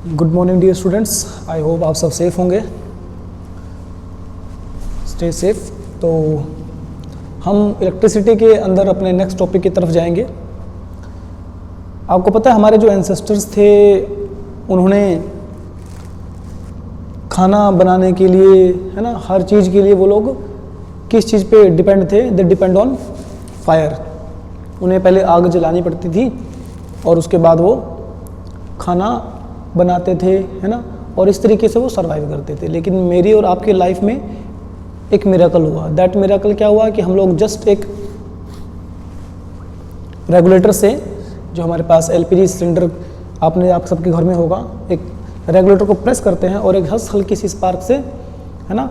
Good morning dear students, I hope आप सब safe होंगे। Stay safe. तो हम इलेक्ट्रिसिटी के अंदर अपने नेक्स्ट टॉपिक की तरफ जाएंगे। आपको पता है हमारे जो एंसेस्टर्स थे उन्होंने खाना बनाने के लिए, है ना, हर चीज़ के लिए वो लोग किस चीज़ पे डिपेंड थे? They depend on fire. उन्हें पहले आग जलानी पड़ती थी और उसके बाद वो खाना बनाते थे, है ना, और इस तरीके से वो सरवाइव करते थे। लेकिन मेरी और आपके लाइफ में एक मिरेकल हुआ। दैट मिरेकल क्या हुआ कि हम लोग जस्ट एक रेगुलेटर से, जो हमारे पास एलपीजी सिलेंडर आप सबके घर में होगा, एक रेगुलेटर को प्रेस करते हैं और एक हल्की सी स्पार्क से, है ना,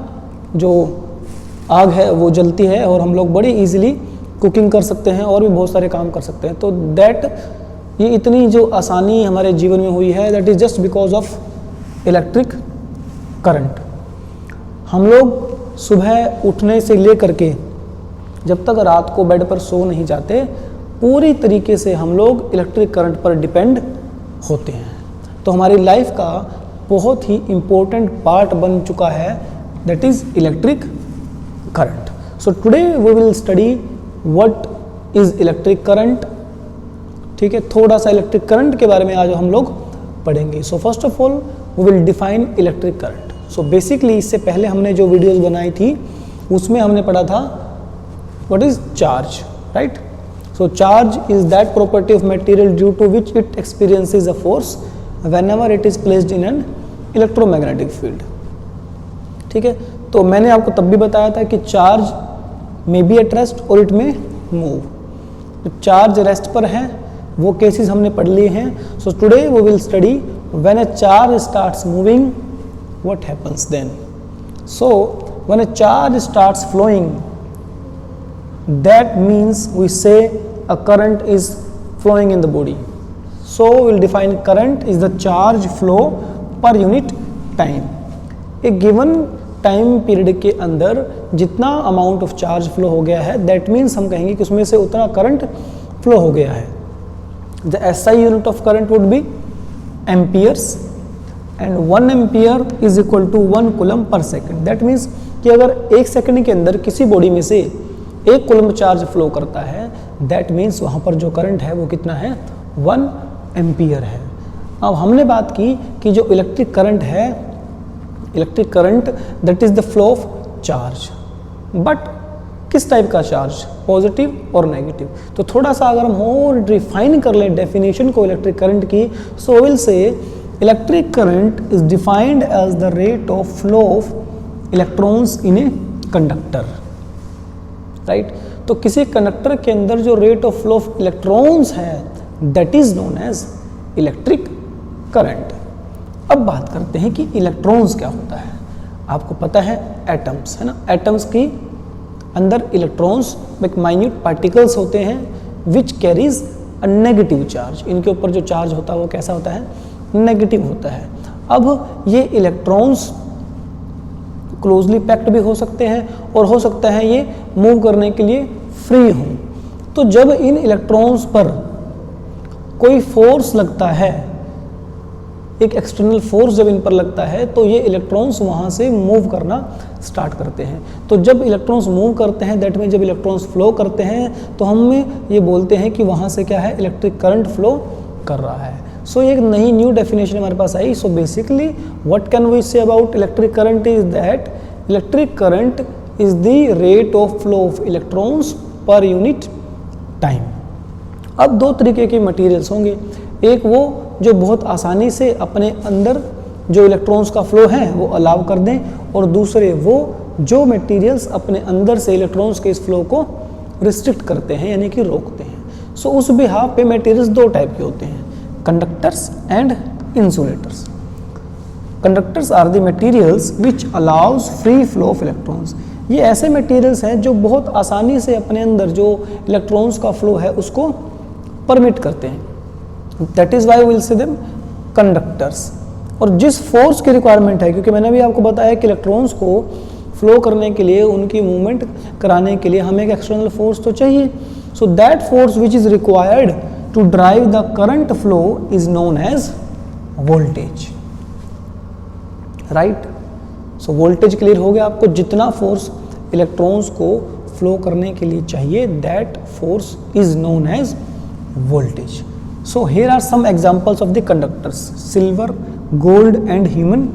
जो आग है वो जलती है और हम लोग बड़ी इजीली कुकिंग कर सकते हैं और भी बहुत सारे काम कर सकते हैं। तो ये इतनी जो आसानी हमारे जीवन में हुई है, that is just because of electric current. हम लोग सुबह उठने से लेकर के जब तक रात को बेड पर सो नहीं जाते, पूरी तरीके से हम लोग इलेक्ट्रिक करंट पर डिपेंड होते हैं। तो हमारी लाइफ का बहुत ही इम्पोर्टेंट पार्ट बन चुका है, that is electric current. So today we will study what is electric current. ठीक है, थोड़ा सा इलेक्ट्रिक करंट के बारे में आज हम लोग पढ़ेंगे। So first of all we will define electric current. So basically इससे पहले हमने जो वीडियोस बनाई थी उसमें हमने पढ़ा था what is charge, right. So charge is that property of material due to which it experiences a force whenever it is placed in an electromagnetic field. ठीक है, तो मैंने आपको तब भी बताया था कि charge may be at rest और it may move. Charge rest पर है वो केसेस हमने पढ़ लिए हैं। So today we will study when a charge starts moving what happens then. So when a charge starts flowing, that means we say a current is flowing in the body. So we will define current is the charge flow per unit time. एक given time period के अंदर जितना amount of charge flow हो गया है, that means हम कहेंगे कि उसमें से उतना करंट फ्लो हो गया है। The SI unit of current would be amperes and 1 ampere is equal to 1 coulomb per second. That means कि अगर एक सेकंड के अंदर किसी बॉडी में से 1 कूलम्ब चार्ज फ्लो करता है, that means वहाँ पर जो करंट है वो कितना है? 1 एम्पियर है। अब हमने बात की कि जो इलेक्ट्रिक करंट है, electric current that is the flow of charge. But किस टाइप का चार्ज? पॉजिटिव और नेगेटिव। तो थोड़ा सा अगर हम और डिफाइन कर लें डेफिनेशन को इलेक्ट्रिक करंट की, so will say electric current is defined as the rate of flow of electrons in a conductor, right. तो किसी कंडक्टर के अंदर जो rate of flow of electrons है, that is known as electric current. अब बात करते हैं कि इलेक्ट्रॉन्स क्या होता है। आपको पता है एटम्स, है ना, एटम्स की अंदर इलेक्ट्रॉन्स एक माइन्यूट पार्टिकल्स होते हैं which carries a negative charge. इनके ऊपर जो चार्ज होता है वो कैसा होता है? नेगेटिव होता है। अब ये इलेक्ट्रॉन्स क्लोजली पैक्ड भी हो सकते हैं और हो सकता है ये मूव करने के लिए फ्री हों। तो जब इन इलेक्ट्रॉन्स पर कोई फोर्स लगता है, एक एक्सटर्नल फोर्स जब इन पर लगता है, तो ये इलेक्ट्रॉन्स वहाँ से मूव करना स्टार्ट करते हैं। तो जब इलेक्ट्रॉन्स मूव करते हैं, दैट मीन जब इलेक्ट्रॉन्स फ्लो करते हैं, तो हम ये बोलते हैं कि वहाँ से क्या है? इलेक्ट्रिक करंट फ्लो कर रहा है। सो एक नई न्यू डेफिनेशन हमारे पास आई। So basically what can we say about electric current is that electric current is the rate of flow of electrons per unit time. अब दो तरीके के मटीरियल्स होंगे। एक वो जो बहुत आसानी से अपने अंदर जो इलेक्ट्रॉन्स का फ्लो है वो अलाउ कर दें, और दूसरे वो जो मटेरियल्स अपने अंदर से इलेक्ट्रॉन्स के इस फ्लो को रिस्ट्रिक्ट करते हैं, यानी कि रोकते हैं। सो उस बिहाफ पे मटेरियल्स दो टाइप के होते हैं, conductors and insulators. Conductors are the materials which allows free flow of electrons. ये ऐसे मटेरियल्स हैं जो बहुत आसानी से अपने अंदर जो इलेक्ट्रॉन्स का फ्लो है उसको परमिट करते हैं। That is why will say them conductors. और जिस फोर्स की रिक्वायरमेंट है, क्योंकि मैंने भी आपको बताया कि इलेक्ट्रॉन्स को फ्लो करने के लिए, उनकी मूवमेंट कराने के लिए हमें एक एक्सटर्नल फोर्स तो चाहिए। So that force which is required to drive the current flow is known as voltage. Right. So voltage clear हो गया आपको, जितना फोर्स इलेक्ट्रॉन्स को फ्लो करने के लिए चाहिए that force is known as voltage. So here are some examples of the conductors, silver, gold and human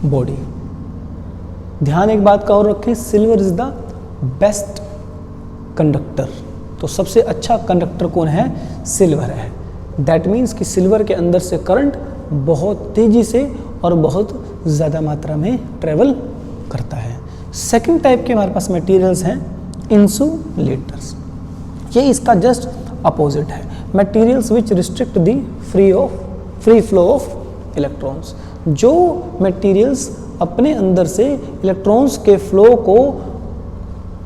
body. ध्यान एक बात का और रखें, silver is the best conductor. तो सबसे अच्छा कंडक्टर कौन है? सिल्वर है। दैट मीन्स कि सिल्वर के अंदर से करंट बहुत तेजी से और बहुत ज़्यादा मात्रा में ट्रेवल करता है। सेकंड टाइप के हमारे पास मटेरियल्स हैं इंसुलेटर्स। ये इसका जस्ट अपोजिट है, materials which restrict the free flow of electrons. जो मटेरियल्स अपने अंदर से इलेक्ट्रॉन्स के फ्लो को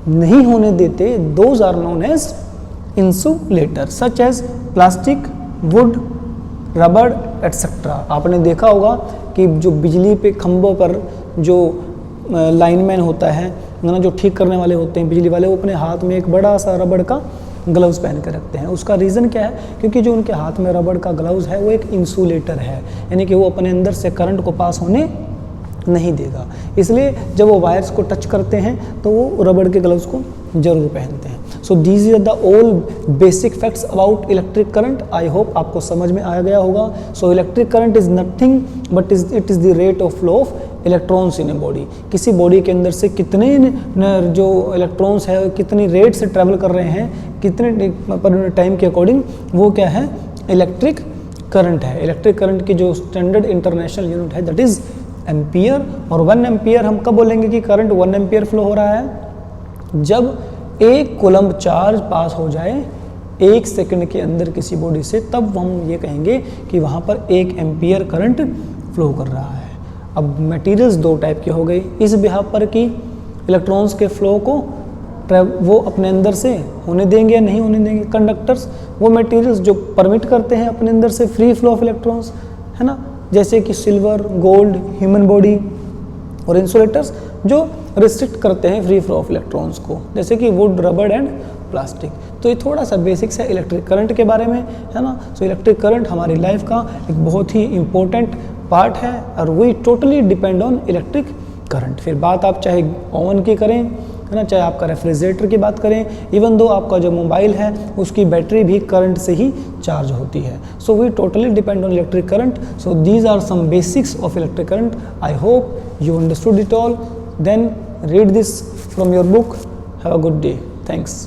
नहीं होने देते, those are known as insulator, such as plastic, wood, rubber etcetera. आपने देखा होगा कि जो बिजली पे खंभों पर जो लाइनमैन होता है ना, जो ठीक करने वाले होते हैं बिजली वाले, वो अपने हाथ में एक बड़ा सा रबड़ का ग्लव्स पहन कर रखते हैं। उसका रीज़न क्या है? क्योंकि जो उनके हाथ में रबड़ का ग्लव्स है वो एक इंसुलेटर है, यानी कि वो अपने अंदर से करंट को पास होने नहीं देगा। इसलिए जब वो वायर्स को टच करते हैं तो वो रबड़ के ग्लव्स को जरूर पहनते हैं। So these are the all basic facts about electric current. I hope आपको समझ में आ गया होगा। So electric current is nothing but it is the rate of flow of electrons in a body. किसी बॉडी के अंदर से कितने जो इलेक्ट्रॉन्स है कितनी रेट से ट्रेवल कर रहे हैं, कितने पर टाइम के अकॉर्डिंग, वो क्या है? इलेक्ट्रिक करंट है। इलेक्ट्रिक करंट की जो स्टैंडर्ड इंटरनेशनल यूनिट है दैट इज़ एम्पियर। और 1 एम्पियर हम कब बोलेंगे कि करंट 1 एम्पियर फ्लो हो रहा है? जब 1 कूलम्ब चार्ज पास हो जाए 1 सेकंड के अंदर किसी बॉडी से, तब हम ये कहेंगे कि वहाँ पर 1 एम्पियर करंट फ्लो कर रहा है। अब मटेरियल्स 2 टाइप के हो गए इस बिहाफ पर कि इलेक्ट्रॉन्स के फ्लो को वो अपने अंदर से होने देंगे या नहीं होने देंगे। कंडक्टर्स वो मटेरियल्स जो परमिट करते हैं अपने अंदर से फ्री फ्लो ऑफ इलेक्ट्रॉन्स, है ना, जैसे कि सिल्वर, गोल्ड, ह्यूमन बॉडी। और इंसुलेटर्स जो रिस्ट्रिक्ट करते हैं फ्री फ्लो ऑफ इलेक्ट्रॉन्स को, जैसे कि वुड, रबड़ एंड प्लास्टिक। तो ये थोड़ा सा बेसिक्स है इलेक्ट्रिक करंट के बारे में, है ना। सो इलेक्ट्रिक करंट हमारी लाइफ का एक बहुत ही इंपॉर्टेंट पार्ट है और we totally depend on electric current. फिर बात आप चाहे ओवन की करें, है ना, चाहे आपका रेफ्रिजरेटर की बात करें, इवन दो आपका जो मोबाइल है उसकी बैटरी भी करंट से ही चार्ज होती है। So we totally depend on electric current. So these are some basics of electric current. I hope you understood it all. Then read this from your book. Have a good day. Thanks.